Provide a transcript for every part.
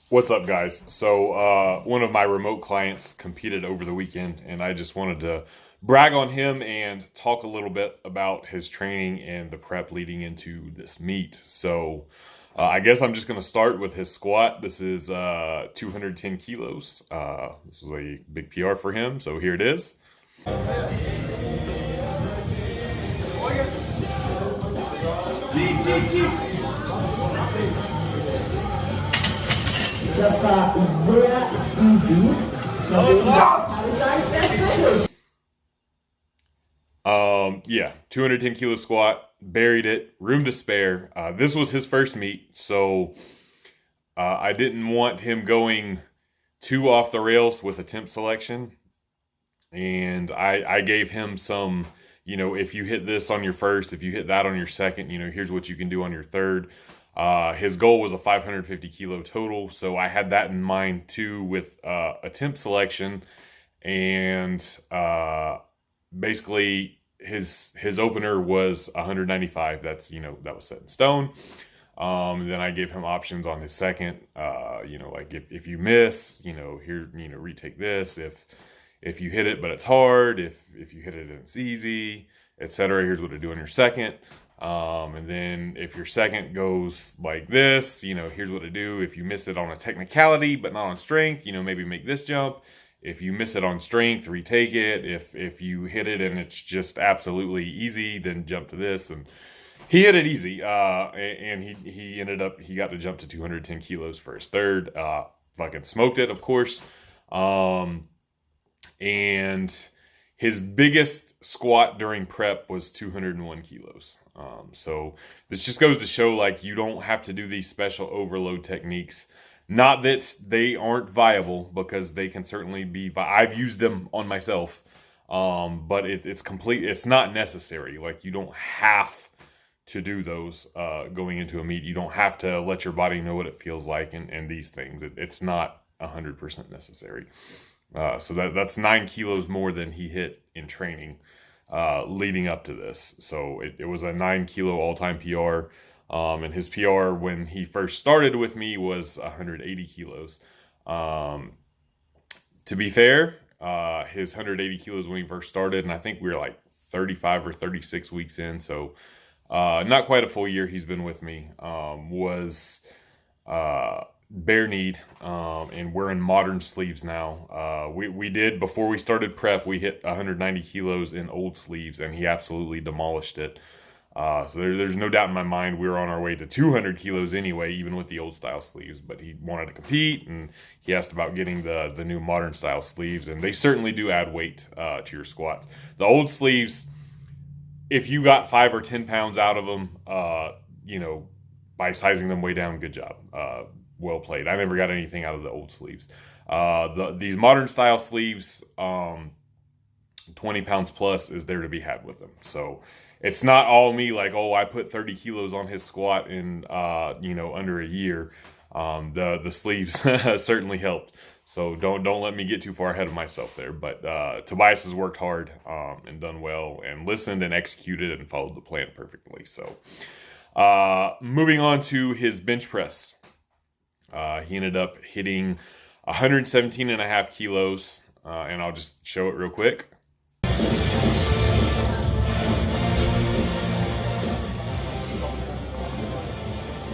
What's up, guys? So, one of my remote clients competed over the weekend, and I just wanted to brag on him and talk a little bit about his training and the prep leading into this meet. So, I guess I'm just going to start with his squat. This is 210 kilos. This was a big PR for him, so here it is. Das war sehr easy. Yeah, 210 kilo squat, buried it, room to spare. This was his first meet, so I didn't want him going too off the rails with attempt selection. And I gave him some, if you hit this on your first, if you hit that on your second, here's what you can do on your third. His goal was a 550 kilo total, so I had that in mind too with attempt selection, and basically his opener was 195. That's that was set in stone. Then I gave him options on his second. Like if you miss, here retake this. If you hit it but it's hard, if you hit it and it's easy, etc. Here's what to do on your second. And then if your second goes like this, here's what to do. If you miss it on a technicality, but not on strength, maybe make this jump. If you miss it on strength, retake it. If you hit it and it's just absolutely easy, then jump to this. And he hit it easy. And he got to jump to 210 kilos for his third. Fucking smoked it, of course. And his biggest squat during prep was 201 kilos. So this just goes to show, like, you don't have to do these special overload techniques. Not that they aren't viable, because they can certainly be. I've used them on myself, but it's not necessary. Like, you don't have to do those going into a meet. You don't have to let your body know what it feels like and these things. It's not 100% necessary. So that's 9 kilos more than he hit in training leading up to this. So it was a 9 kilo all-time PR. And his PR when he first started with me was 180 kilos. To be fair, his 180 kilos when he first started, and I think we were like 35 or 36 weeks in, so not quite a full year he's been with me, was bare kneed, and we're in modern sleeves now. We did, before we started prep, we hit 190 kilos in old sleeves, and he absolutely demolished it. So there's no doubt in my mind we were on our way to 200 kilos anyway, even with the old style sleeves. But he wanted to compete, and he asked about getting the new modern style sleeves, and they certainly do add weight to your squats. The old sleeves, if you got 5 or 10 pounds out of them, by sizing them way down, good job. Well played. I never got anything out of the old sleeves. These modern style sleeves, 20 pounds plus is there to be had with them. So it's not all me, like, oh, I put 30 kilos on his squat in under a year. The sleeves certainly helped. So don't let me get too far ahead of myself there. But Tobias has worked hard and done well, and listened and executed and followed the plan perfectly. So moving on to his bench press. He ended up hitting 117.5 kilos, and I'll just show it real quick.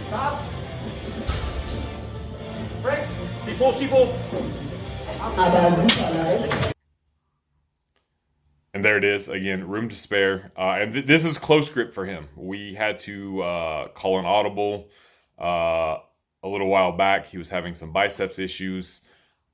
Stop. Break. Tipo. Aber super leicht. And there it is, again, room to spare. And this is close grip for him. We had to call an audible a little while back. He was having some biceps issues,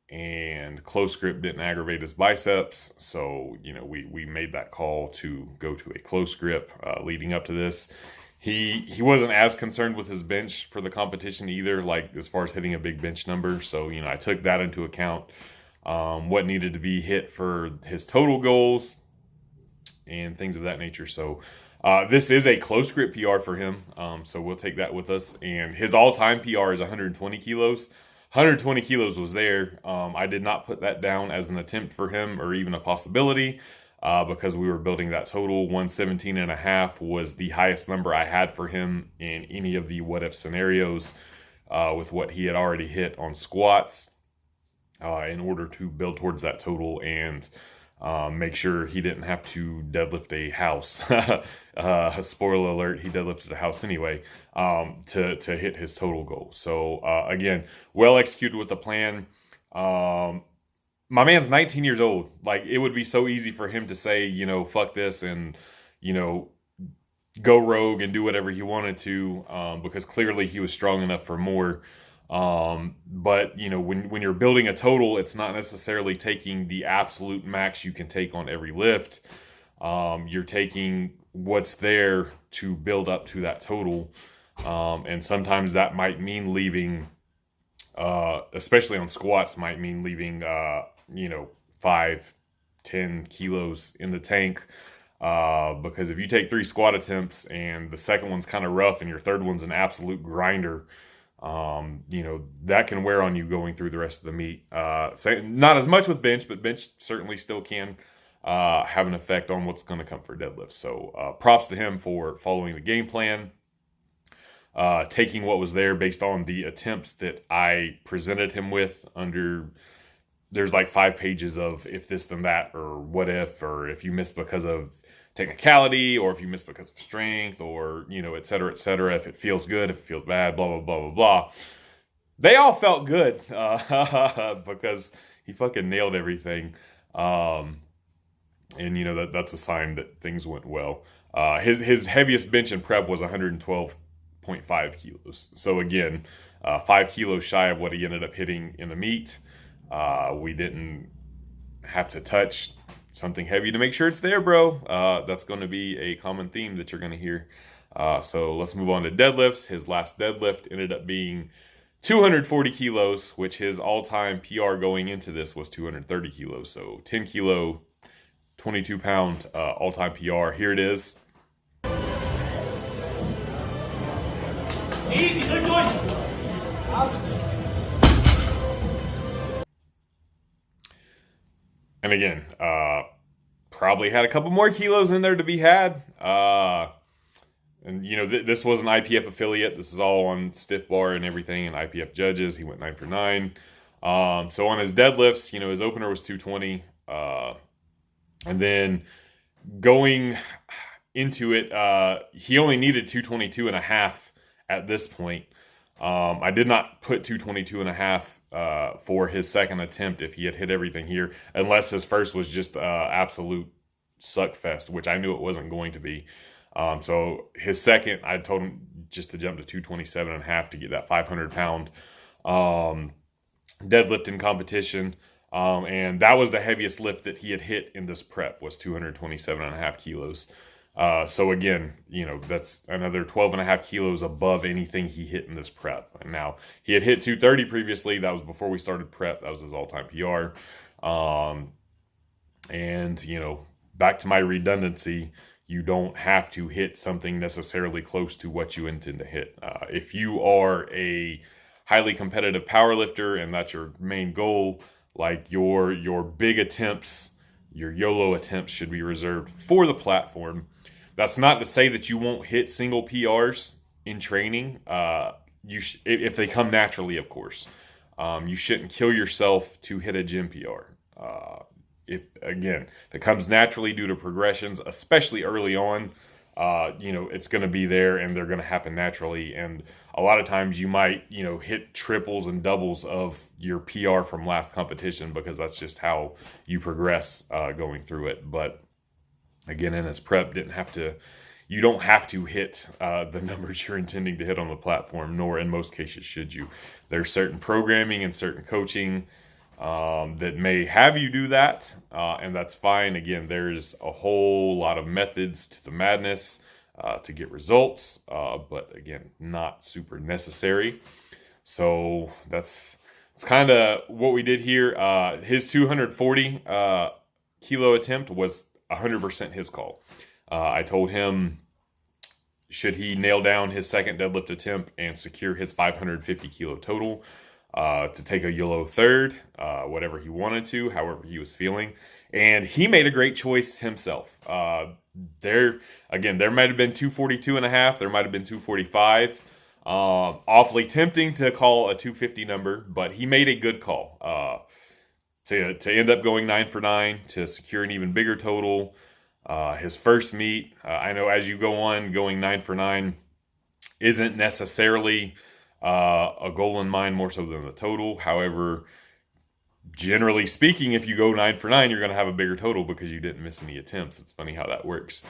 and close grip didn't aggravate his biceps. So, we made that call to go to a close grip leading up to this. He wasn't as concerned with his bench for the competition either, like as far as hitting a big bench number. So, I took that into account, what needed to be hit for his total goals and things of that nature. So this is a close grip PR for him. So we'll take that with us. And his all-time PR is 120 kilos. 120 kilos was there. I did not put that down as an attempt for him or even a possibility, because we were building that total. 117.5 was the highest number I had for him in any of the what if scenarios. with what he had already hit on squats in order to build towards that total and make sure he didn't have to deadlift a house. Spoiler alert, he deadlifted a house anyway to hit his total goal. So again, well executed with the plan. My man's 19 years old. Like, it would be so easy for him to say, you know, fuck this and, you know, go rogue and do whatever he wanted to, because clearly he was strong enough for more. But you know, when you're building a total, it's not necessarily taking the absolute max you can take on every lift. You're taking what's there to build up to that total. And sometimes that might mean leaving, especially on squats, might mean leaving, you know, 5-10 kilos in the tank. Because if you take 3 squat attempts and the second one's kind of rough and your third one's an absolute grinder, you know, that can wear on you going through the rest of the meet. So not as much with bench, but bench certainly still can have an effect on what's going to come for deadlift. So props to him for following the game plan, taking what was there based on the attempts that I presented him with under. There's like 5 pages of if this then that, or what if, or if you missed because of technicality, or if you missed because of strength, or, you know, et cetera, if it feels good, if it feels bad, blah, blah, blah, blah, blah. They all felt good because he fucking nailed everything. And, you know, that's a sign that things went well. His heaviest bench in prep was 112.5 kilos. So again, 5 kilos shy of what he ended up hitting in the meet. We didn't have to touch something heavy to make sure it's there, bro. That's going to be a common theme that you're going to hear. So let's move on to deadlifts. His last deadlift ended up being 240 kilos, which his all-time PR going into this was 230 kilos. So 10 kilo, 22 pound all-time PR. Here it is. Easy, good choice. And again, probably had a couple more kilos in there to be had. And, you know, this was an IPF affiliate. This is all on stiff bar and everything, and IPF judges. He went 9 for 9. So on his deadlifts, you know, his opener was 220. And then going into it, he only needed 222 and a half at this point. I did not put 222 and a half for his second attempt if he had hit everything here, unless his first was just absolute suck fest, which I knew it wasn't going to be. So his second, I told him just to jump to 227 and a half to get that 500 pound deadlift in competition. And that was the heaviest lift that he had hit in this prep, was 227 and a half kilos. So again, you know, that's another 12 and a half kilos above anything he hit in this prep. And now he had hit 230 previously. That was before we started prep. That was his all-time PR. And, you know, back to my redundancy, you don't have to hit something necessarily close to what you intend to hit. If you are a highly competitive powerlifter and that's your main goal, like your big attempts, your YOLO attempts should be reserved for the platform. That's not to say that you won't hit single PRs in training. If they come naturally, of course. You shouldn't kill yourself to hit a gym PR. If it comes naturally due to progressions, especially early on, you know, it's going to be there and they're going to happen naturally. And a lot of times you might, you know, hit triples and doubles of your PR from last competition because that's just how you progress going through it. But again, in his prep, you don't have to hit the numbers you're intending to hit on the platform, nor in most cases should you. There's certain programming and certain coaching that may have you do that, and that's fine. Again, there's a whole lot of methods to the madness to get results, but again, not super necessary. So it's kind of what we did here. His 240 kilo attempt was 100% his call. I told him, should he nail down his second deadlift attempt and secure his 550 kilo total, to take a YOLO third, whatever he wanted to, however he was feeling. And he made a great choice himself. There might have been 242 and a half. There might have been 245. Awfully tempting to call a 250 number, but he made a good call. To end up going 9 for 9 to secure an even bigger total. His first meet, I know as you go on, going 9 for 9 isn't necessarily a goal in mind more so than the total. However, generally speaking, if you go 9 for 9, you're going to have a bigger total because you didn't miss any attempts. It's funny how that works.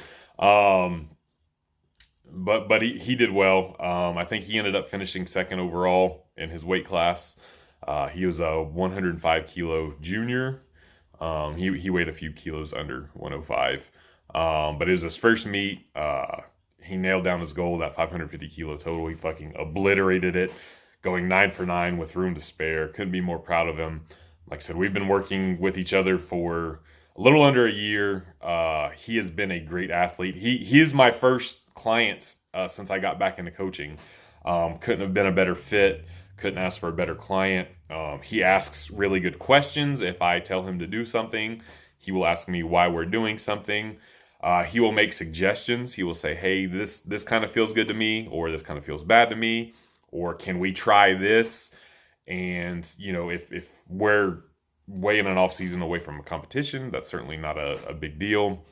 But he did well. I think he ended up finishing second overall in his weight class. He was a 105 kilo junior. He weighed a few kilos under 105. But it was his first meet. He nailed down his goal, that 550 kilo total. He fucking obliterated it, going 9 for 9 with room to spare. Couldn't be more proud of him. Like I said, we've been working with each other for a little under a year. He has been a great athlete. He is my first client since I got back into coaching. Couldn't have been a better fit. Couldn't ask for a better client. He asks really good questions. If I tell him to do something, he will ask me why we're doing something. He will make suggestions. He will say, hey, this kind of feels good to me, or this kind of feels bad to me, or can we try this? And, you know, if we're way in an off season away from a competition, that's certainly not a big deal.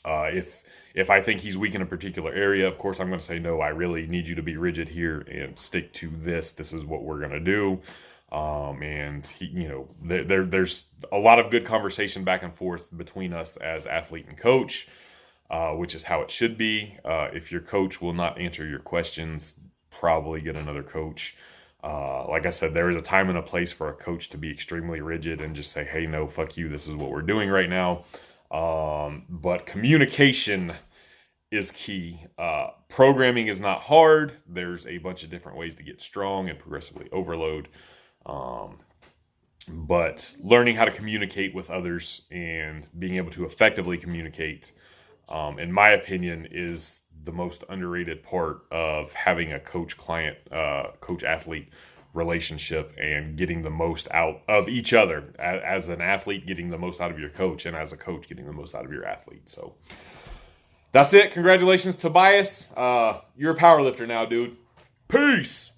If I think he's weak in a particular area, of course, I'm going to say, no, I really need you to be rigid here and stick to this. This is what we're going to do. And he, you know, there's a lot of good conversation back and forth between us as athlete and coach, which is how it should be. If your coach will not answer your questions, probably get another coach. Like I said, there is a time and a place for a coach to be extremely rigid and just say, hey, no, fuck you. This is what we're doing right now. But communication is key. Programming is not hard. There's a bunch of different ways to get strong and progressively overload. But learning how to communicate with others and being able to effectively communicate, in my opinion, is the most underrated part of having a coach-client, coach-athlete relationship and getting the most out of each other. As an athlete, getting the most out of your coach, and as a coach, getting the most out of your athlete. So that's it. Congratulations, Tobias. You're a powerlifter now, dude. Peace.